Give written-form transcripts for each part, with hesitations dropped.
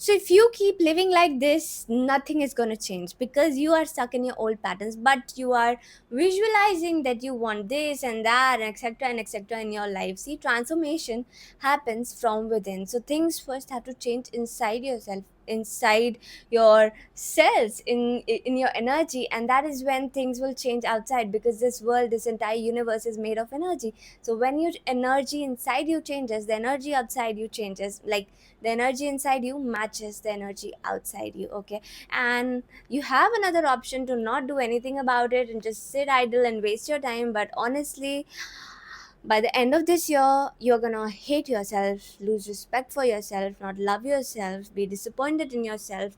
So if you keep living like this, nothing is going to change because you are stuck in your old patterns, but you are visualizing that you want this and that, and etc. in your life. See, transformation happens from within. So things first have to change inside yourself, inside your cells, in your energy, and that is when things will change outside, because this world, this entire universe is made of energy. So when your energy inside you changes, the energy outside you changes. Like, the energy inside you matches the energy outside you. Okay, and you have another option to not do anything about it and just sit idle and waste your time, but honestly, by the end of this year, you're gonna hate yourself, lose respect for yourself, not love yourself, be disappointed in yourself,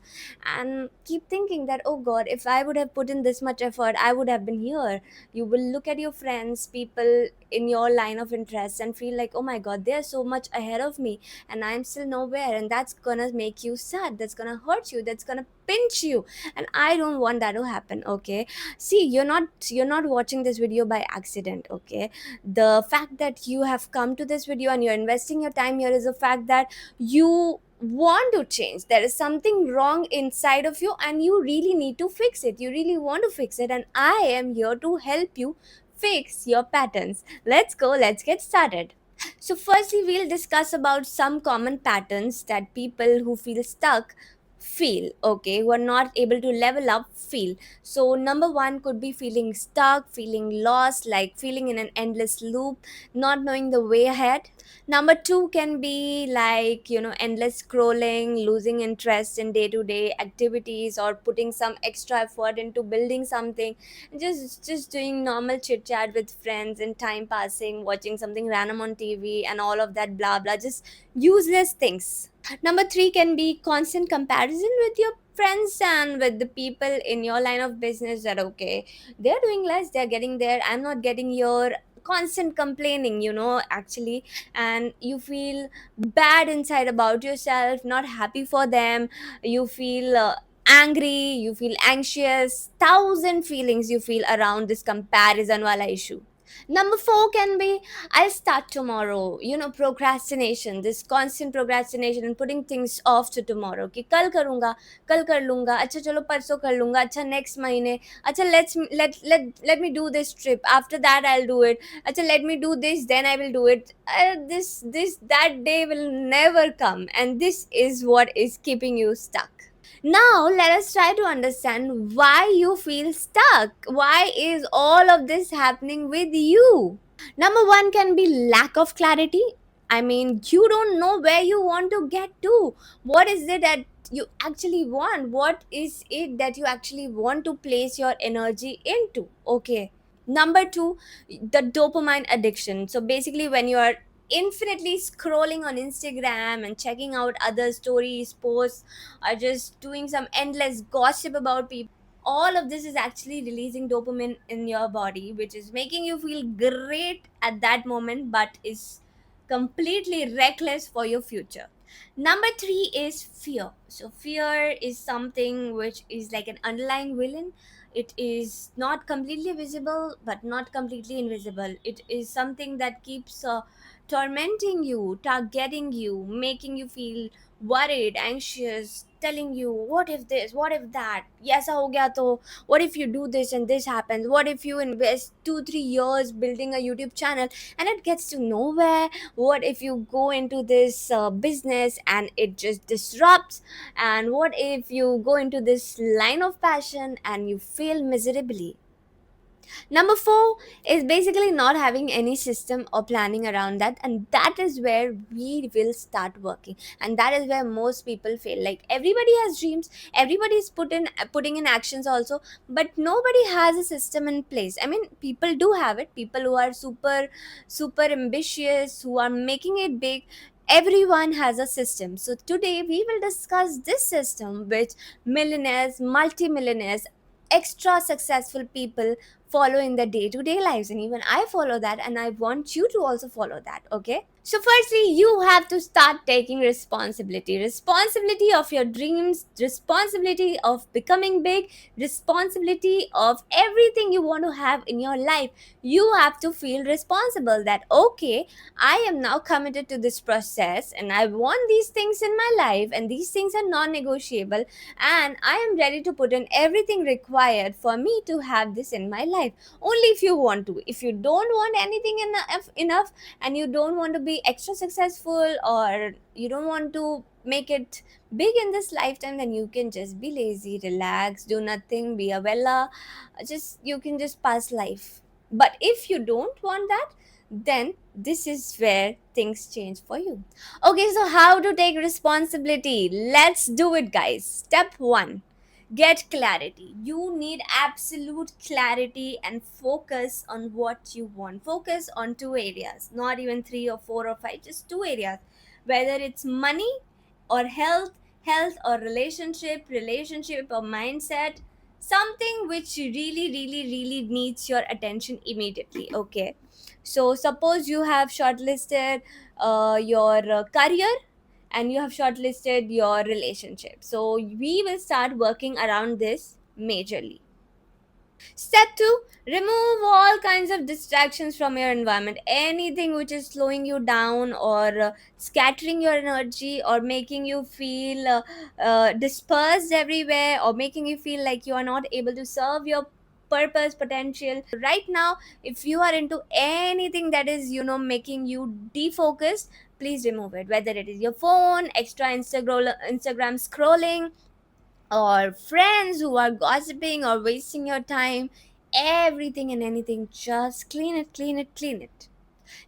and keep thinking that, oh god, if I would have put in this much effort, I would have been here. You will look at your friends, people in your line of interest, and feel like, oh my god, they're so much ahead of me, and I'm still nowhere, and that's gonna make you sad, that's gonna hurt you, that's gonna pinch you, and I don't want that to happen. Okay, see, you're not watching this video by accident. Okay, the fact that you have come to this video and you're investing your time here is the fact that you want to change. There is something wrong inside of you and you really need to fix it, you really want to fix it, and I am here to help you fix your patterns. Let's go, let's get started. So firstly, we'll discuss about some common patterns that people who feel stuck feel. Okay, who are not able to level up feel. So number one could be feeling stuck, feeling lost, like feeling in an endless loop, not knowing the way ahead. Number two can be like, endless scrolling, losing interest in day to day activities, or putting some extra effort into building something, just doing normal chit chat with friends and time passing, watching something random on TV and all of that blah blah, just useless things. Number three can be constant comparison with your friends and with the people in your line of business, that okay, they're doing less, they're getting there, I'm not getting here. Constant complaining, actually, and you feel bad inside about yourself, not happy for them. You feel angry, you feel anxious, thousand feelings you feel around this comparison wala issue. Number four can be, I'll start tomorrow. Procrastination, this constant procrastination and putting things off to tomorrow. कि कल करूँगा, कल कर लूँगा, अच्छा चलो परसों कर लूँगा, अच्छा next महीने, अच्छा let me do this trip. After that I'll do it. अच्छा let me do this, then I will do it. This that day will never come, and this is what is keeping you stuck. Now, let us try to understand why you feel stuck. Why is all of this happening with you? Number one can be lack of clarity. I mean, you don't know where you want to get to. What is it that you actually want? What is it that you actually want to place your energy into? Okay. Number two, the dopamine addiction. So basically, when you are infinitely scrolling on Instagram and checking out other stories, posts, or just doing some endless gossip about people, all of this is actually releasing dopamine in your body, which is making you feel great at that moment, but is completely reckless for your future. Number three is fear. So fear is something which is like an underlying villain. It is not completely visible but not completely invisible. It is something that keeps tormenting you, targeting you, making you feel worried, anxious, telling you, what if this, what if that, yes ho gaya to, what if you do this and this happens, what if you invest 2 3 years building a YouTube channel and it gets to nowhere, what if you go into this business and it just disrupts, and what if you go into this line of passion and you fail miserably. Number four is basically not having any system or planning around that, and that is where we will start working, and that is where most people fail. Like, everybody has dreams, everybody is putting in actions also, but nobody has a system in place. I mean, people do have it, people who are super ambitious, who are making it big. Everyone has a system. So today we will discuss this system which millionaires, multimillionaires, extra successful people follow in their day-to-day lives, and even I follow that, and I want you to also follow that. Okay, so firstly you have to start taking responsibility of your dreams, responsibility of becoming big, responsibility of everything you want to have in your life. You have to feel responsible that okay, I am now committed to this process and I want these things in my life, and these things are non-negotiable, and I am ready to put in everything required for me to have this in my life. Only if you want to. If you don't want anything enough, and you don't want to be extra successful, or you don't want to make it big in this lifetime, then you can just be lazy, relax, do nothing, be a vella, just you can just pass life. But if you don't want that, then this is where things change for you. Okay, so how to take responsibility? Let's do it, guys. Step 1, get clarity. You need absolute clarity and focus on what you want. Focus on two areas, not even three or four or five, just two areas. Whether it's money or health or relationship or mindset, something which really needs your attention immediately. Okay, so suppose you have shortlisted your career, and you have shortlisted your relationship. So we will start working around this majorly. Step 2, remove all kinds of distractions from your environment. Anything which is slowing you down, or scattering your energy, or making you feel dispersed everywhere, or making you feel like you are not able to serve your purpose potential right now. If you are into anything that is, making you defocused, please remove it. Whether it is your phone, extra Instagram scrolling, or friends who are gossiping or wasting your time, everything and anything, just clean it.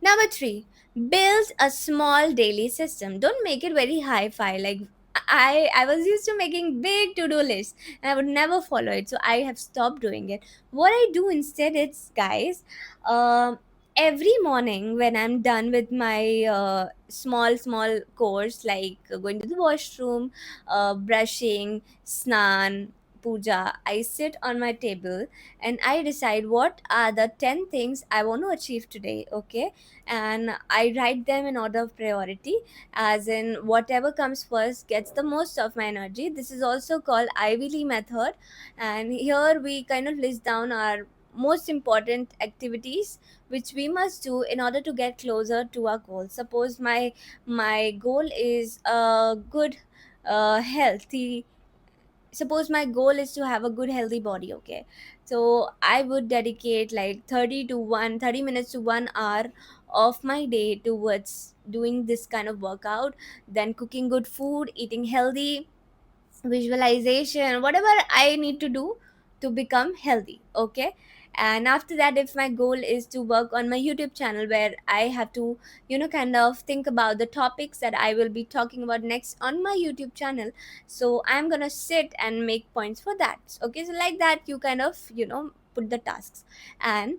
Number 3, build a small daily system. Don't make it very hi-fi. Like I was used to making big to-do lists, and I would never follow it. So I have stopped doing it. What I do instead is, guys, um, every morning when I'm done with my small course, like going to the washroom, brushing, snan, puja, I sit on my table and I decide what are the 10 things I want to achieve today. Okay, and I write them in order of priority, as in whatever comes first gets the most of my energy. This is also called Ivy Lee method, and here we kind of list down our most important activities which we must do in order to get closer to our goal. Suppose my goal is a good healthy suppose my goal is to have a good healthy body. Okay, so I would dedicate like 30 minutes to 1 hour of my day towards doing this kind of workout, then cooking good food, eating healthy, visualization, whatever I need to do to become healthy. Okay, and after that, if my goal is to work on my YouTube channel, where I have to, kind of think about the topics that I will be talking about next on my YouTube channel, so I'm gonna sit and make points for that. Okay, so like that you kind of, put the tasks, and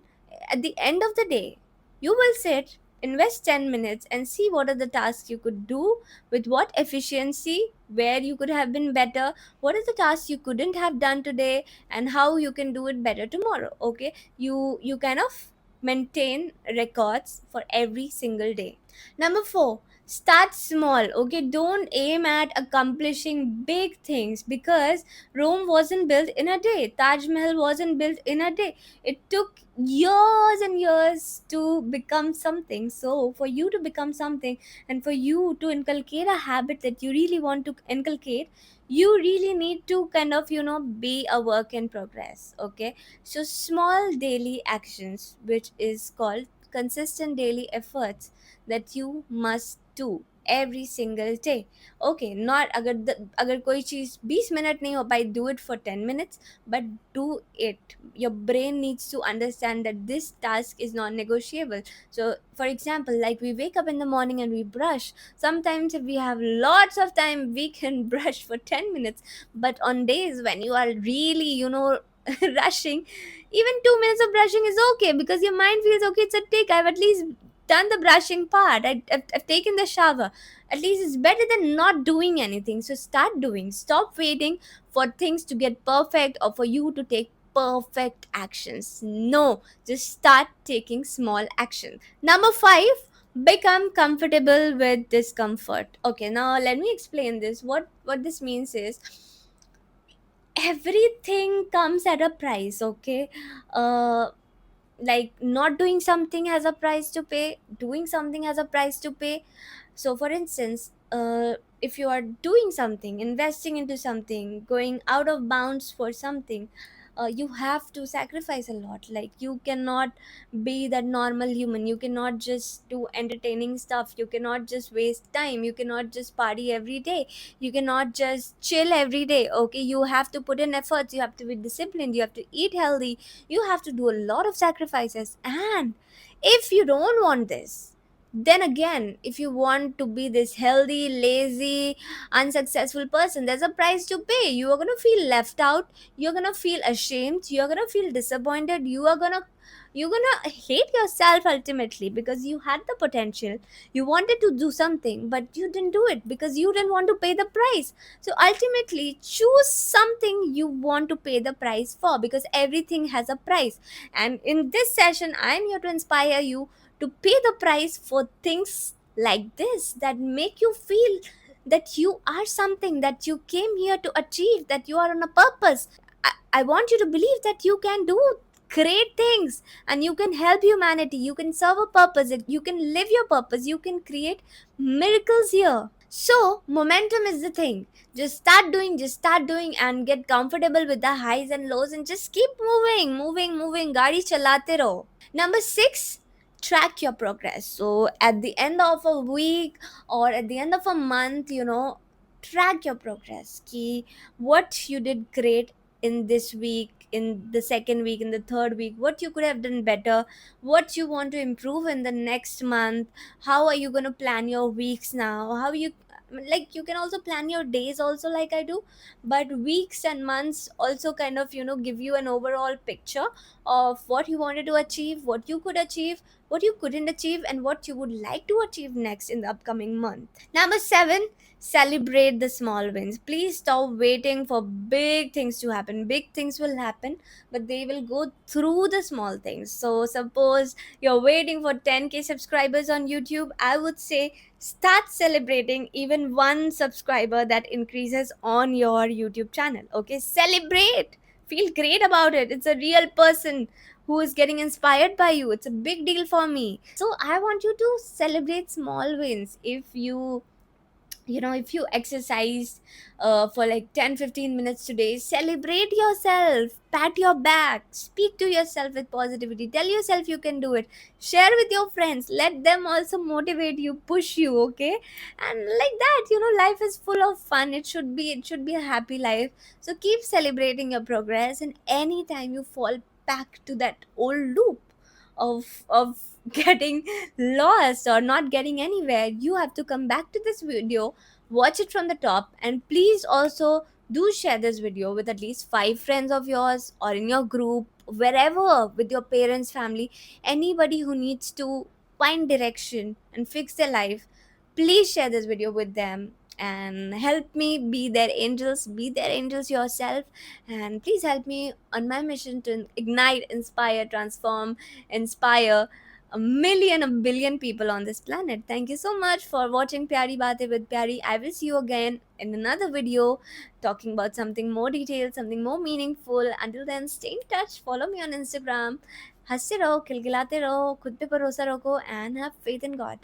at the end of the day, you will sit, invest 10 minutes and see what are the tasks you could do, with what efficiency, where you could have been better, what are the tasks you couldn't have done today, and how you can do it better tomorrow. Okay, you kind of maintain records for every single day. Number 4, start small. Okay, don't aim at accomplishing big things, because Rome wasn't built in a day, Taj Mahal wasn't built in a day. It took years and years to become something. So for you to become something, and for you to inculcate a habit that you really want to inculcate, you really need to kind of, be a work in progress. Okay, so small daily actions, which is called consistent daily efforts, that you must do every single day. Okay, not अगर कोई चीज 20 minute नहीं हो पाई, do it for 10 minutes, but do it. Your brain needs to understand that this task is non-negotiable. So for example, like we wake up in the morning and we brush. Sometimes if we have lots of time, we can brush for 10 minutes, but on days when you are really, rushing, even 2 minutes of brushing is okay, because your mind feels okay, it's a tick, I've at least done the brushing part. I've taken the shower. At least it's better than not doing anything. So start doing. Stop waiting for things to get perfect or for you to take perfect actions. No, just start taking small action. Number 5, become comfortable with discomfort. Okay, now let me explain this. What this means is everything comes at a price, okay? uh like not doing something has a price to pay, doing something has a price to pay. So for instance, if you are doing something, investing into something, going out of bounds for something, you have to sacrifice a lot. Like you cannot be that normal human, you cannot just do entertaining stuff, you cannot just waste time, you cannot just party every day, you cannot just chill every day. Okay, you have to put in efforts, you have to be disciplined, you have to eat healthy, you have to do a lot of sacrifices. And if you don't want this, then again, if you want to be this healthy, lazy, unsuccessful person, there's a price to pay. You are going to feel left out, you're going to feel ashamed, you're going to feel disappointed, you're going to hate yourself ultimately, because you had the potential, you wanted to do something, but you didn't do it because you didn't want to pay the price. So ultimately, choose something you want to pay the price for, because everything has a price. And in this session, I'm here to inspire you to pay the price for things like this, that make you feel that you are something, that you came here to achieve, that you are on a purpose. I want you to believe that you can do great things, and you can help humanity, you can serve a purpose, you can live your purpose, you can create miracles here. So momentum is the thing. Just start doing and get comfortable with the highs and lows, and just keep moving, gadi chalate raho. Number 6, track your progress. So at the end of a week or at the end of a month, track your progress. Ki what you did great in this week, in the second week, in the third week, what you could have done better, what you want to improve in the next month, how are you going to plan your weeks now, how you, like, you can also plan your days also like I do, but weeks and months also kind of give you an overall picture of what you wanted to achieve, what you could achieve, what you couldn't achieve, and what you would like to achieve next in the upcoming month. Number 7, celebrate the small wins. Please stop waiting for big things to happen. Big things will happen, but they will go through the small things. So suppose you're waiting for 10k subscribers on YouTube, I would say start celebrating even one subscriber that increases on your YouTube channel. Okay, celebrate, feel great about it. It's a real person who is getting inspired by you. It's a big deal for me. So I want you to celebrate small wins. If you exercise for like 10-15 minutes today, celebrate yourself, pat your back, speak to yourself with positivity, tell yourself you can do it, share with your friends, let them also motivate you, push you. Okay, and like that, life is full of fun. It should be a happy life. So keep celebrating your progress, and anytime you fall back to that old loop of getting lost or not getting anywhere, you have to come back to this video, watch it from the top, and please also do share this video with at least 5 friends of yours, or in your group, wherever, with your parents, family, anybody who needs to find direction and fix their life. Please share this video with them and help me be their angels yourself. And please help me on my mission to ignite, inspire, transform, inspire a million, a billion people on this planet. Thank you so much for watching Pyari Baate with Pyari. I will see you again in another video talking about something more detailed, something more meaningful. Until then, stay in touch. Follow me on Instagram. हंसते रहो, खिलखिलाते रहो, खुद पे भरोसा रखो, and have faith in God.